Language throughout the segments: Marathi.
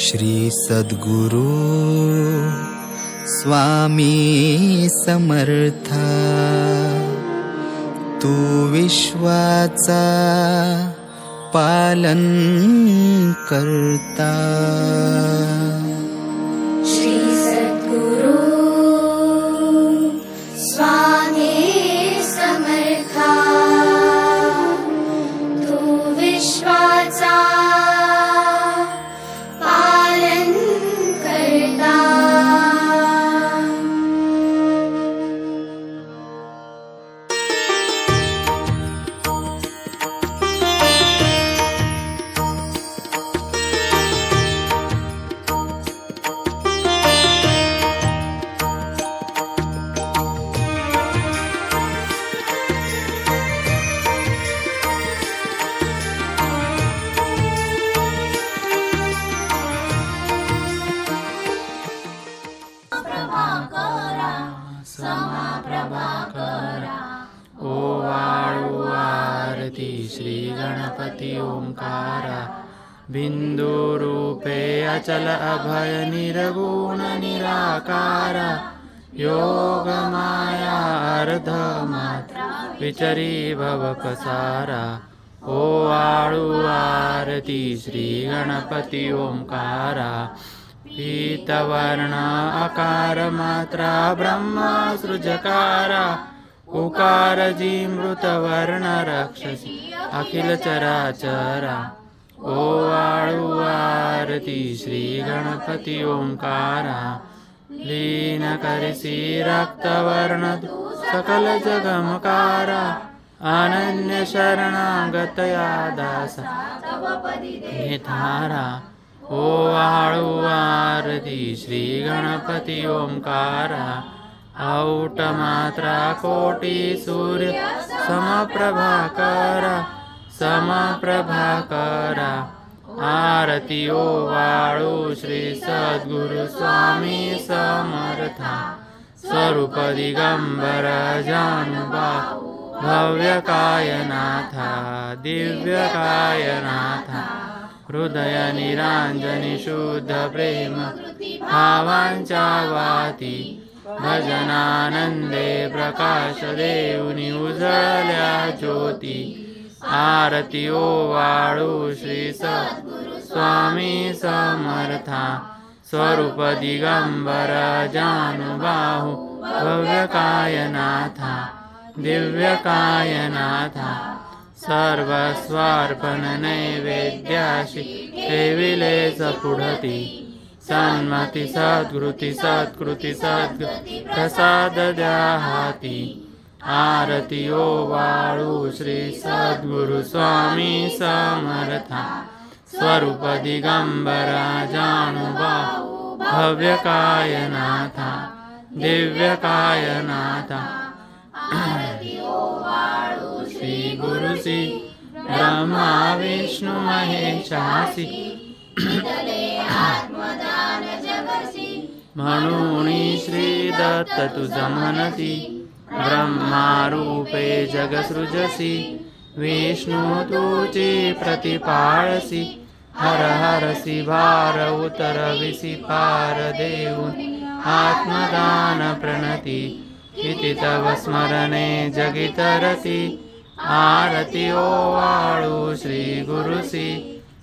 श्री सद्गुरु स्वामी समर्था, तू विश्वाचा पालन करता। श्री सद्गुरु स्वामी समर्था, तू विश्वाचा पालन करता। ओवाळू आरती श्री गणपती ओंकारा, बिंदु रूपे अचल अभय निर्गुण निराकारा, योग माया अर्ध मात्रा विचरी भव पसारा। ओवाळू आरती श्री गणपती ओंकारा, पीतवर्ण आकार मात्रा ब्रह्मा सृजकारा, उकार जीमृत वर्ण रक्षसी अखिल चराचरा। ओवाळू आरती श्री गणपती ओंकारा, लीन करसी रक्तवर्ण सकल जगमकारा, अनन्य शरणागतया दासा निधारा। ओवाळू आरती श्री गणपती ओंकारा, औट मात्रा कोटि सूर्य समप्रभाकरा, समप्रभाकरा। आरती ओवाळू श्री सद्गुरु स्वामी समर्था, स्वरूप दिगंबर जानुबाहु भव्य कायनाथा, दिव्य कायनाथा। हृदय निरांजनी शुद्ध प्रेम भावांच्या वाती, भजनानंदे प्रकाश देऊनी उजळल्या ज्योती। आरती ओवाळू श्री सद्गुरु स्वामी समर्था, स्वरूप दिगंबर जानुबाहु भव्य कायनाथा, दिव्य कायनाथा। सर्व स्वार्पण नैवेद्याशी ठेविले सपुढती, सन्मती सद्गुरुती सत्कृती सद्गती प्रसाद द्या हाती। आरती ओवाळू श्री सद्गुरु स्वामी समर्था, स्वरूप दिगंबर जानुबाहु भव्य कायनाथा, दिव्य कायनाथा। आरती ओवाळू श्री गुरुसी ब्रह्मा विष्णु महेशासी, म्हणून श्री दत्त तुझ म्हणती, ब्रह्मा रूपे जग सृजसी, विष्णु तुझी प्रतिपाळसी। हर हरसी भार उतरविसी पार देऊन आत्मदान प्रणती, इति तव स्मरणे जगितरती। आरती ओवाळू श्री गुरुसी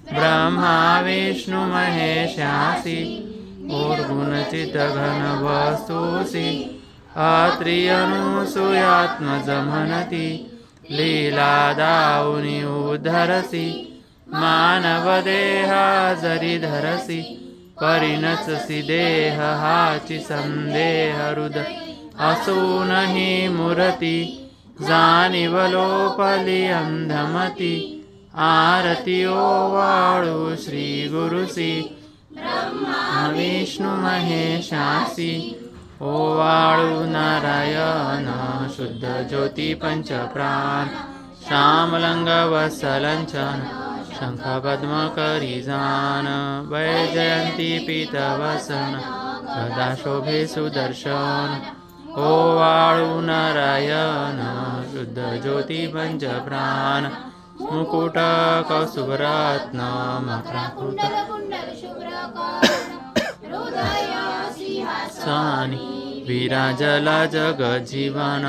ब्रह्मा विष्णु महेशासी, ऊर्गुणचित घन वस्तुसी, अत्रियनुसूयात्मज म्हणती, लीला दाऊनी उद्धरसी। मानव देहा जरी धरसी, परिणचसी देह हाची संदेह हृदय असूनही मूर्ती, जाणीव लोपली अंधमती। आरती ओवाळू श्री गुरुसी ब्रह्मा विष्णु महेशासी, ओवाळू नारायण शुद्ध ज्योती पंचप्राण, श्यामलंग वत्सलंचन शंख पद्म करी जान, वैजयंती पीतवसन गदा शोभे सुदर्शन। ओवाळू नारायण शुद्ध ज्योती पंचप्राण, मुकुट कौस्तुभरत्न मकराकृत स्वानी विराजला जगज्जीवन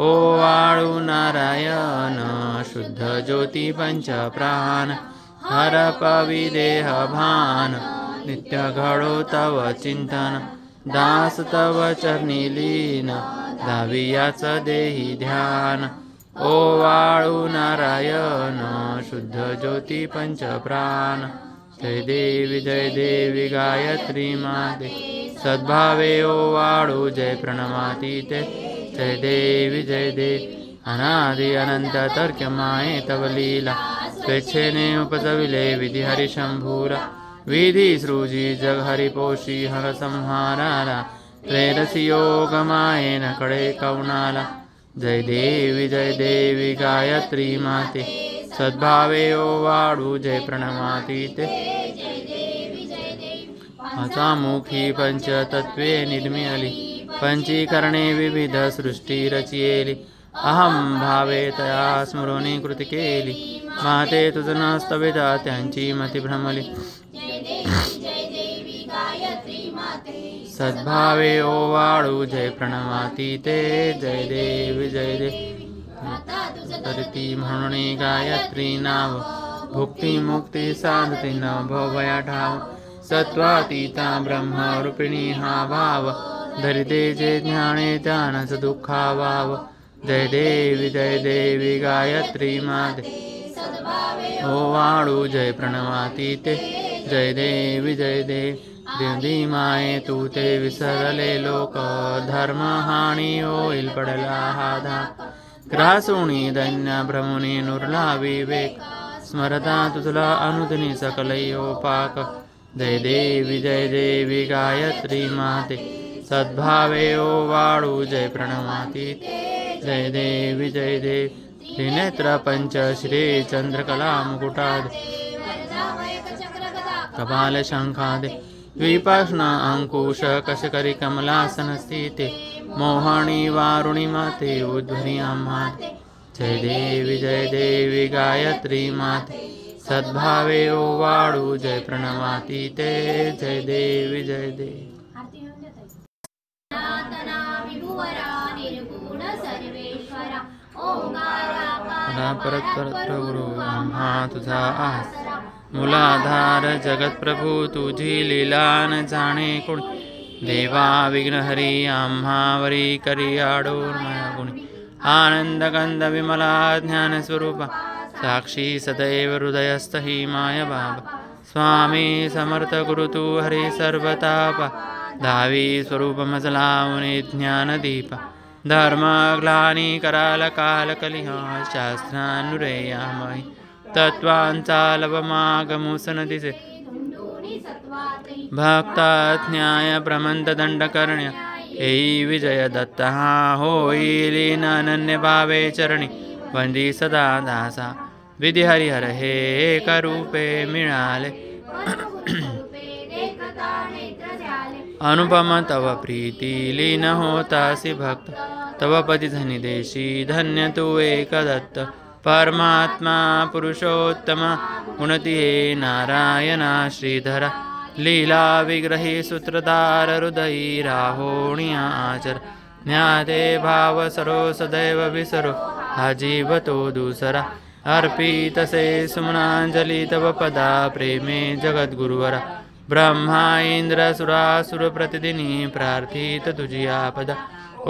ओवाळू नारायण शुद्ध ज्योती पंचप्राण हरपवी देह भान नित्य घडो तव चिंतन दास तव चरणी लीन धावियाच देही ध्यान ओवाळू नारायण शुद्ध ज्योती पंचप्राण जय देवी गायत्री माते सद्भावे ओवाळू जय प्रणमाती ते जय देवी अनादि अनंत तर्क माये तव लीला स्वेच्छेने उपजविले विधी हरिशंभूरा विधी सृजी जग हरिपोषी हर संहाराला प्रेरसी योग मायेन कडे कवनाला जय देवी गायत्री माते सद्भावे ओवाळू जय प्रणमाती ते मुखी पंचतत्वे निर्मिली पंचीकरणे विविध सृष्टी रचियेली अहम भावे तया स्मृणी कृती केली माते तुझ नस्तविदा त्यांची मती भ्रमली सद्भावे ओवाळू जय प्रणमाती ते जय देवी करती म्हणून गायत्री नाव भुक्ती मुक्ती साधती न भवया ठाव सत्वातीता ब्रह्मरूपिणी हा भाव धरिते जे ज्ञाने त्यानच दुःखाभाव जय देवी गायत्री माते ओवाळू जय प्रणमाती ते जय देवी देवी माये तू ते विसरले लोक धर्म हानी होईल पडला हा धाक ग्रासुणी दैन्य भ्रमुनी नुरला विवेक स्मरता तुझला अनुदिनी सकलयो पाक जय देवी गायत्री माते सद्भावे ओवाळू जय प्रणमाती जय देवी त्रिनेत्र पंच श्री चंद्रकला मुकुटाद कपाल शंखादे द्विपाष्ण अंकुश कशकरी कमलासन स्थिते मोहनी वारुणी माते उद्वरी आम्हाते जय देवी गायत्री माते सद्भावे ओवाळू जय प्रणमाती ते जय देवी परतरप्रभु ब्रह्मा तुझा आसरा मूलाधार जगत प्रभू तुझी लीला न जाणे कोणी देवा विघ्नहरी आम्हावरी करी आडोर माया गुणी आनंद गंध विमला ज्ञान स्वरूपा साक्षी सदैव हृदयस्थ ही माय बाबा स्वामी समर्थ गुरु तू हरी सर्वतापा धावी स्वरूप मजलावने ज्ञानदीपा धर्म ग्लानी कराल काल कलिहा शास्त्रानुरेयामहि तत्वांचा लवमागमुसन दिसे भक्ताज्ञाय प्रमंत दंड करण्य हेई विजय दत्त होईल अनन्य भावे चरणी वंदी सदा दासा विधी हरिहर हे करूपे मिळाले अनुपम तव प्रीती लीन होतासी भक्त तव पदी धनी देशी धन्य तू एक दत्त परमात्मा पुरुषोत्तम गुणती हे नारायणा श्रीधर लीला विग्रही सूत्रधार हृदयी राहोणिया आचर ज्ञाते भाव सरो सदैव विसरो हा जीव तो दुसरा अर्पितसे सुमनांजली तव पदा प्रेमे जगद्गुरुवरा ब्रह्मा इंद्र सुरासुर प्रतिदिनी प्रार्थित तुझी आपदा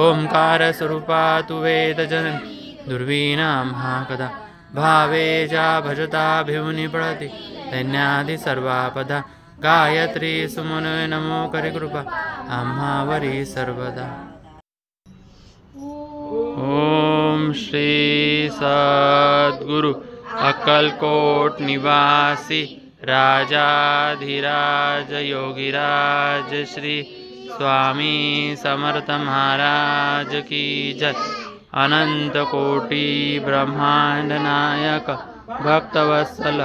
ओंकार स्वरूपा तु वेद जननी दुर्वीणां हा कदा भावे जा भजता भिवनी पडती दैन्यादि सर्वापदा गायत्री सुमन नमो करी कृपा आम्हावरी सर्वदा। ओम श्री सद्गुरु अक्कलकोट निवासी राजाधिराज योगीराज श्री स्वामी समर्थ महाराज की जय। अनंत कोटि ब्रह्मांड नायक भक्तवत्सल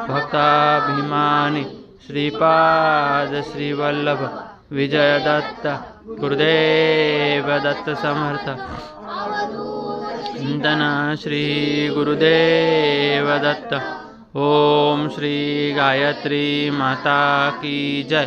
भक्ताभिमानी श्रीपाद श्रीवल्लभ विजय दत्त गुरुदेव दत्त समर्थ चिंतना श्री गुरुदेव दत्त। ओम श्री गायत्री माता की जय।